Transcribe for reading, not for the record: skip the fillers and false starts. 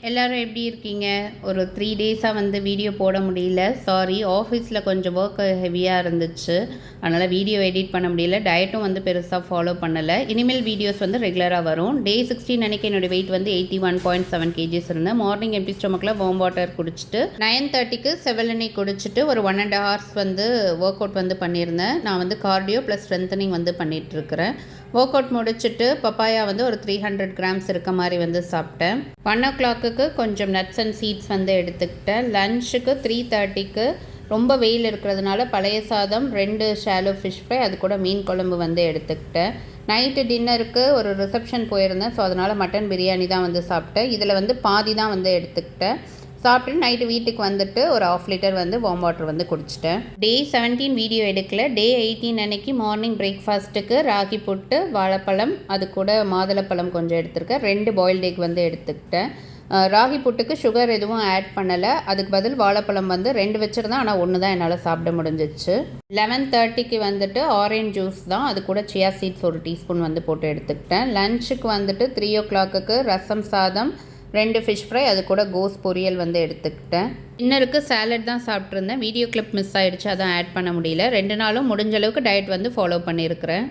எல்லோரும் எப்படி இருக்கீங்க? ஒரு 3 டேஸாக வந்து வீடியோ போட முடியல. சாரி, ஆஃபீஸில் கொஞ்சம் ஒர்க் ஹெவியாக இருந்துச்சு. அதனால் வீடியோ எடிட் பண்ண முடியல. டயட்டும் வந்து பெருசாக ஃபாலோ பண்ணலை. இனிமேல் வீடியோஸ் வந்து ரெகுலராக வரும். டே 16 அன்றைக்கி என்னோடய வெயிட் வந்து 81.7 kgs இருந்தேன். மார்னிங் எம்டி ஸ்டொமக்கில் வார்ம் வாட்டர் குடிச்சிட்டு 9:30க்கு செவலனி குடிச்சிட்டு ஒரு 1.5 hours வந்து ஒர்க் அவுட் வந்து பண்ணியிருந்தேன். நான் வந்து கார்டியோ ப்ளஸ் ஸ்ட்ரென்தனிங் வந்து பண்ணிகிட்ருக்கிறேன். ஒர்க் அவுட் முடிச்சுட்டு பப்பாயா வந்து ஒரு 300 grams இருக்க மாதிரி வந்து சாப்பிட்டேன். 1 o'clock கொஞ்சம் நட்ஸ் அண்ட் சீட்ஸ் வந்து எடுத்துக்கிட்டேன். லன்ச்சுக்கு 3:30க்கு ரொம்ப வெயில் இருக்கிறதுனால பழைய சாதம், 2 ஷாலோ ஃபிஷ் ஃப்ரை, அது கூட மீன் குழம்பு வந்து எடுத்துக்கிட்டேன். நைட்டு டின்னருக்கு ஒரு ரிசப்ஷன் போயிருந்தேன். ஸோ அதனால் மட்டன் பிரியாணி தான் வந்து சாப்பிட்டேன். இதில் வந்து பாதி தான் வந்து எடுத்துக்கிட்டேன். சாப்பிட்டு நைட்டு வீட்டுக்கு வந்துட்டு ஒரு 1/2 liter வந்து வார்ம் வாட்டர் வந்து குடிச்சிட்டேன். டே 17 வீடியோ எடுக்கல. டே 18 அன்னைக்கு மார்னிங் பிரேக்ஃபாஸ்ட்டுக்கு ராகி புட்டு, வாழைப்பழம், அது கூட மாதுளப்பழம் கொஞ்சம் எடுத்திருக்கேன். 2 பாயில்டு எக் வந்து எடுத்துக்கிட்டேன். ராகி புட்டுக்கு சுகர் எதுவும் ஆட் பண்ணலை. அதுக்கு பதில் வாழைப்பழம் வந்து 2 வச்சுருந்தேன். ஆனால் 1 தான் என்னால் சாப்பிட முடிஞ்சிச்சு. 11:30க்கு வந்துட்டு ஆரஞ்ச் ஜூஸ் தான், அது கூட சியா சீட்ஸ் 1 டீஸ்பூன் வந்து போட்டு எடுத்துக்கிட்டேன். லன்ச்சுக்கு வந்துட்டு 3 o'clock ரசம் சாதம், 2 ஃபிஷ் ஃப்ரை, அது கூட கோஸ் பொரியல் வந்து எடுத்துக்கிட்டேன். டின்னருக்கு சாலட் தான் சாப்பிட்ருந்தேன். வீடியோ கிளிப் மிஸ் ஆகிடுச்சு, அதான் ஆட் பண்ண முடியல. 2 நாளும் முடிஞ்ச அளவுக்கு டயட் வந்து ஃபாலோ பண்ணியிருக்கிறேன்.